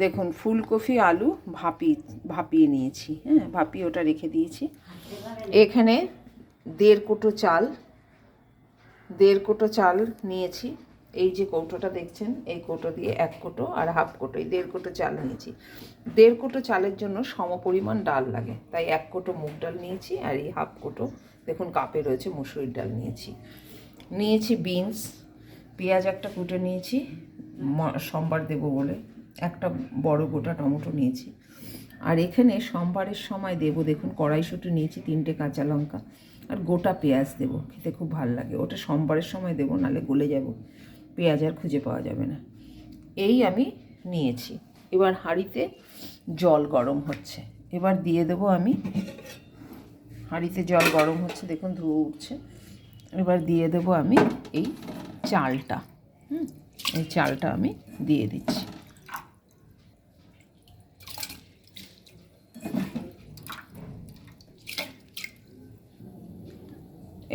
দেখুন ফুলকপি আলু ভাপিয়ে নিয়েছি, হ্যাঁ, ভাপিয়ে ওটা রেখে দিয়েছি। এখানে 1.5 কৌটো চাল নিয়েছি। এই যে কৌটোটা দেখছেন, এই কৌটো দিয়ে 1 কৌটো আর হাফ কৌটো, এই 1.5 কৌটো চাল নিয়েছি। 1.5 কৌটো চালের জন্য সমপরিমাণ ডাল লাগে, তাই 1 কৌটো মুগ ডাল নিয়েছি। আর এই হাফ কৌটো দেখুন কাপে রয়েছে মুসুরির ডাল নিয়েছি বিনস, পেঁয়াজ একটা কুটে নিয়েছি সোমবার দেবো বলে, একটা বড় গোটা টমেটো নিয়েছি। আর এখানে সোমবারের সময় দেবো, দেখুন কড়াইশুঁটি নিয়েছি, 3টে কাঁচা লঙ্কা আর গোটা পেঁয়াজ দেবো, খেতে খুব ভালো লাগে। ওটা সোমবারের সময় দেবো, নাহলে গলে যাব, পেঁয়াজ আর খুঁজে পাওয়া যাবে না। এই আমি নিয়েছি। এবার হাঁড়িতে জল গরম হচ্ছে, এবার দিয়ে দেবো আমি। হাঁড়িতে জল গরম হচ্ছে, দেখুন ধুয়ো উঠছে। এবার দিয়ে দেবো আমি এই চালটা, এই চালটা আমি দিয়ে দিচ্ছি।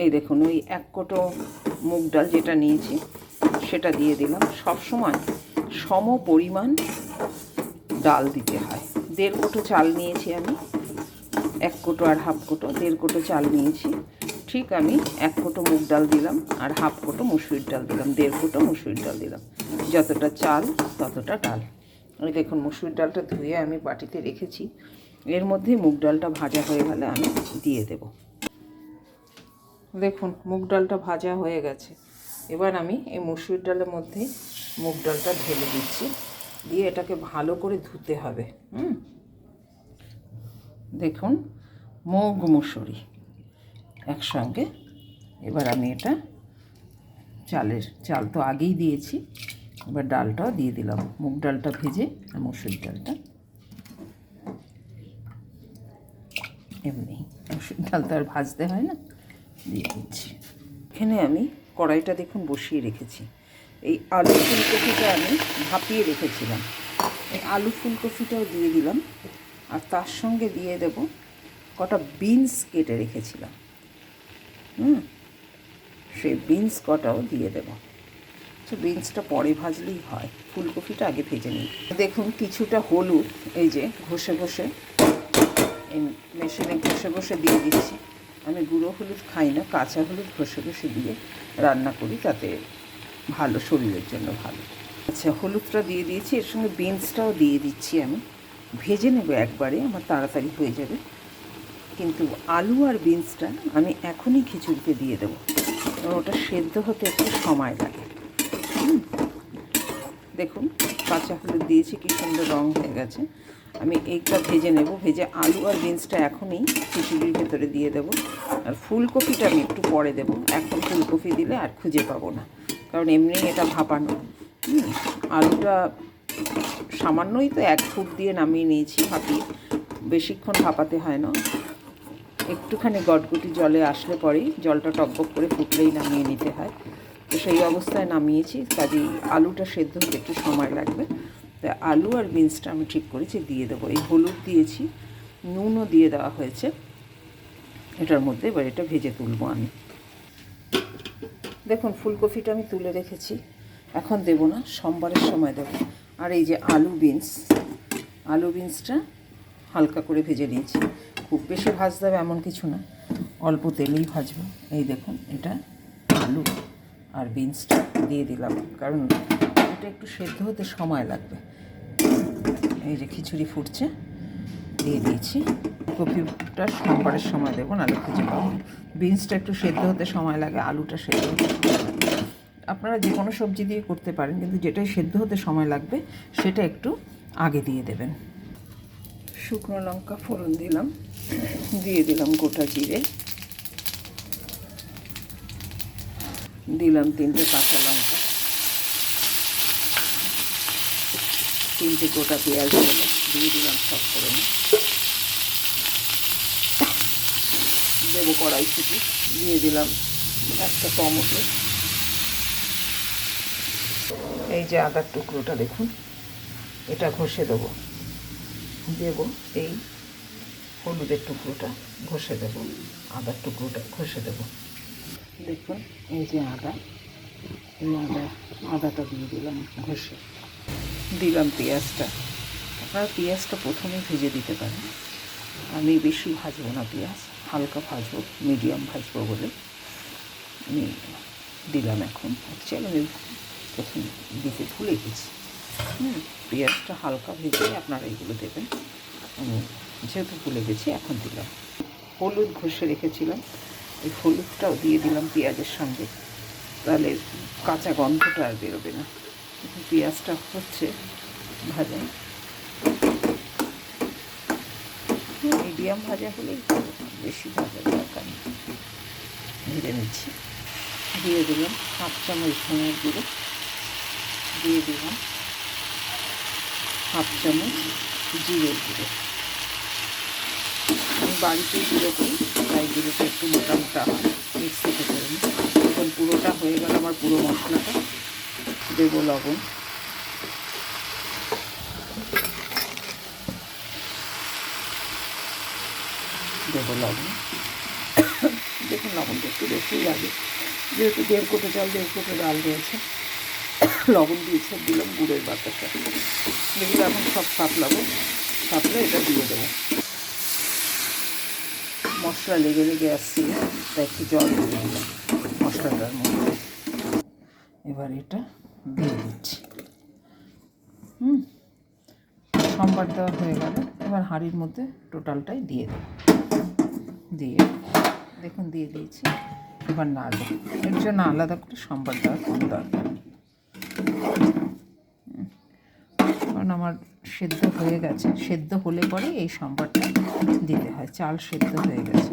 এই দেখুন ওই 1 কৌটো মুগ ডাল যেটা নিয়েছি সেটা দিয়ে দিলাম। সবসময় সম পরিমাণ ডাল দিতে হয়। 1.5 কৌটো চাল নিয়েছি আমি, 1 কৌটো আর হাফ কৌটো, 1.5 কৌটো চাল নিয়েছি। ঠিক আমি 1 কৌটো মুগ ডাল দিলাম আর হাফ কৌটো মুসুরির ডাল দিলাম, 1.5 কৌটো মুসুরির ডাল দিলাম। যতটা চাল ততটা ডাল। ওই দেখুন মুসুরির ডালটা ধুয়ে আমি বাটিতে রেখেছি। এর মধ্যে মুগ ডালটা ভাজা হয়ে গেলে আমি দিয়ে দেব। দেখুন মুগ ডালটা ভাজা হয়ে গেছে। এবার আমি এই মুসুরির ডালের মধ্যে মুগ ডালটা ঢেলে দিচ্ছি, দিয়ে এটাকে ভালো করে ধুতে হবে। দেখুন মুগ মুসুরি একসঙ্গে। এবার আমি এটা চাল তো আগেই দিয়েছি, এবার ডালটাও দিয়ে দিলাম, মুগ ডালটা ভেজে আর মুসুরির ডালটা এমনি, মুসুরির ডাল তো আর ভাজতে হয় না, দিয়ে দিচ্ছি। এখানে আমি কড়াইটা দেখুন বসিয়ে রেখেছি। এই আলু ফুলকপিটা আমি ভাপিয়ে রেখেছিলাম, এই আলু ফুলকপিটাও দিয়ে দিলাম। আর তার সঙ্গে দিয়ে দেব কটা বিনস কেটে রেখেছিলাম, সেই বিনস কটাও দিয়ে দেব। তো বিনসটা পরে ভাজলেই হয়, ফুলকপিটা আগে ভেজে নিই। দেখুন কিছুটা হলুদ এই যে ঘষে এই মেশিনে ঘষে দিয়ে দিচ্ছি। আমি গুঁড়ো হলুদ খাই না, কাঁচা হলুদ ঘষে দিয়ে রান্না করি, তাতে ভালো, শরীরের জন্য ভালো। আচ্ছা হলুদটা দিয়ে দিয়েছি, এর সঙ্গে বিনসটাও দিয়ে দিচ্ছি। আমি ভেজে নেব একবারে, আমার তাড়াতাড়ি হয়ে যাবে। কিন্তু আলু আর বিনসটা আমি এখনই খিচুড়িতে দিয়ে দেবো, কারণ ওটা সেদ্ধ হতে একটু সময় লাগে। দেখুন কাঁচা হলুদ দিয়েছি, কি সুন্দর রং হয়ে গেছে। আমি এইটা ভেজে নেব, ভেজে আলু আর বিনসটা এখনই খিচুড়ির ভেতরে দিয়ে দেবো। আর ফুলকপিটা আমি একটু পরে দেবো, এখন ফুলকপি দিলে আর খুঁজে পাবো না, কারণ এমনি এটা ভাপানো। আলুটা সামান্যই তো 1 ফুট দিয়ে নামিয়ে নিয়েছি ভাপিয়ে, বেশিক্ষণ ভাপাতে হয় না। একটুখানি গটগটি জলে আসলে পরেই, জলটা টকবক করে ফুটলেই নামিয়ে নিতে হয়। তো সেই অবস্থায় নামিয়েছি, কাজেই আলুটা সেদ্ধ হতে একটু সময় লাগবে। তাই আলু আর বিনসটা আমি ঠিক করেছি দিয়ে দেবো। এই হলুদ দিয়েছি, নুনও দিয়ে দেওয়া হয়েছে এটার মধ্যে। এবার এটা ভেজে তুলবো আমি। দেখুন ফুলকপিটা আমি তুলে রেখেছি, এখন দেবো না, সোমবারের সময় দেবো। আর এই যে আলু বিনসটা হালকা করে ভেজে নিয়েছি, খুব বেশি ভাজতে হবে এমন কিছু না, অল্প তেলেই ভাজবো। এই দেখুন এটা আলু আর বিনসটা দিয়ে দিলাম, কারণ এটা একটু সেদ্ধ হতে সময় লাগবে। এই যে খিচুড়ি ফুটছে, দিয়ে দিয়েছি। কপিটা সোমবারের সময় দেবো, নাহলে খুঁজে পাবো। বিনসটা একটু সেদ্ধ হতে সময় লাগে, আলুটা সেদ্ধ হতে সময় লাগে। আপনারা যে কোনো সবজি দিয়ে করতে পারেন, কিন্তু যেটাই সেদ্ধ হতে সময় লাগবে সেটা একটু আগে দিয়ে দেবেন। শুকনো লঙ্কা ফোড়ন দিলাম, দিয়ে দিলাম গোটা জিরে, দিলাম 3টে কাঁচা লঙ্কা, 3টে গোটা পেঁয়াজ দিয়ে দিলাম সব ফোড়ন। দেবো কড়াইশুঁটি, দিয়ে দিলাম একটা টমেটো। এই যে আদার টুকরোটা দেখুন, এটা ঘষে দেবো। দেবো এই হলুদের টুকরোটা ঘষে দেবো, আদার টুকরোটা ঘষে দেবো। দেখুন এই যে এই আদাটা দিয়ে দিলাম ঘষে, দিলাম পেঁয়াজটা, আপনারা পেঁয়াজটা প্রথমে ভেজে দিতে পারেন। আমি বেশি ভাজবো না পেঁয়াজ, হালকা ভাজবো, মিডিয়াম ভাজবো বলে আমি দিলাম। এখন অ্যাকচুয়ালি আমি প্রথম দিতে ভুলে গেছি। পেঁয়াজটা হালকা ভেজে আপনারা এগুলো দেবেন। আমি যেহেতু ভুলে গেছি এখন দিলাম। হলুদ ঘষে রেখেছিলাম, এই হলুদটাও দিয়ে দিলাম পেঁয়াজের সঙ্গে, তাহলে কাঁচা গন্ধটা আর বেরোবে না। পেঁয়াজটা হচ্ছে ভাজা, মিডিয়াম ভাজা হলেই বেশি ভাজার দরকার নেই। ভেজে নিচ্ছি। দিয়ে দিলাম 1/2 চামচ ধনের গুঁড়ো, দিয়ে দিলাম 1/2 চামচ জিরের গুঁড়ো। আমি বাড়িতেই গুঁড়ো করি, তাই গুঁড়োটা একটু মোটা মোটা হয়, মিক্সিতে করে নিই। এখন পুরোটা হয়ে গেল আমার পুরো মশলাটা। দেবো লবণ, দেবো লবণ। দেখুন লবণটা একটু বেশিই লাগে, যেহেতু 1.5 কোটো চাল 1.5 কোটো ডাল রয়েছে। লবণ দিয়েছে, দিলাম গুড়ের বাতাসা। এগুলো এখন সব সাতলাবো, সাতলে এটা দিয়ে দেবো। মশলা লেগে লেগে আসছিল, তাই একটু জল দিয়ে দিলাম মশলাটার মধ্যে। এবার এটা দিয়ে দিচ্ছি। সম্বার দেওয়া হয়ে গেল। এবার হাঁড়ির মধ্যে টোটালটাই দিয়ে দেব। দিয়ে দেখুন দিয়ে দিয়েছি। এবার নাড়ব। এর জন্য আলাদা করে সম্বার দেওয়ার কোনো দরকার নেই, কারণ আমার সেদ্ধ হয়ে গেছে। সেদ্ধ হলে পরে এই সম্বারটা দিতে হয়। চাল সেদ্ধ হয়ে গেছে,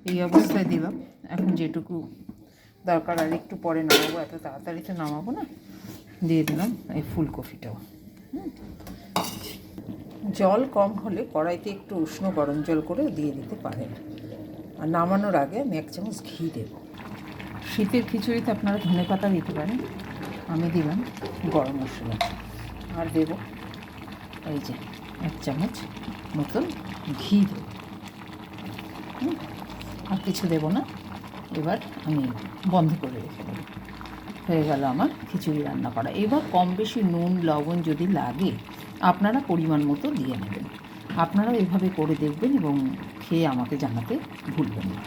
এই অবস্থায় দিলাম। এখন যেটুকু দরকার আর একটু পরে নামাবো, এত তাড়াতাড়ি তো নামাবো না। দিয়ে দিলাম এই ফুলকপিটাও। জল কম হলে কড়াইতে একটু উষ্ণ গরম জল করে দিয়ে দিতে পারেন। আর নামানোর আগে আমি 1 চামচ ঘি দেব। শীতের খিচুড়িতে আপনারা ধনেপাতা দিতে পারেন, আমি দিলাম গরম মশলা। আর দেব এই যে 1 চামচ মতন ঘি দেব, আর কিছু দেব না। এবার আমি বন্ধ করে রেখে দেবো। হয়ে গেল আমার খিচুড়ি রান্না করা। এবার কম বেশি নুন লবণ যদি লাগে আপনারা পরিমাণ মতো দিয়ে নেবেন। আপনারাও এভাবে করে দেখবেন এবং খেয়ে আমাকে জানাতে ভুলবেন না।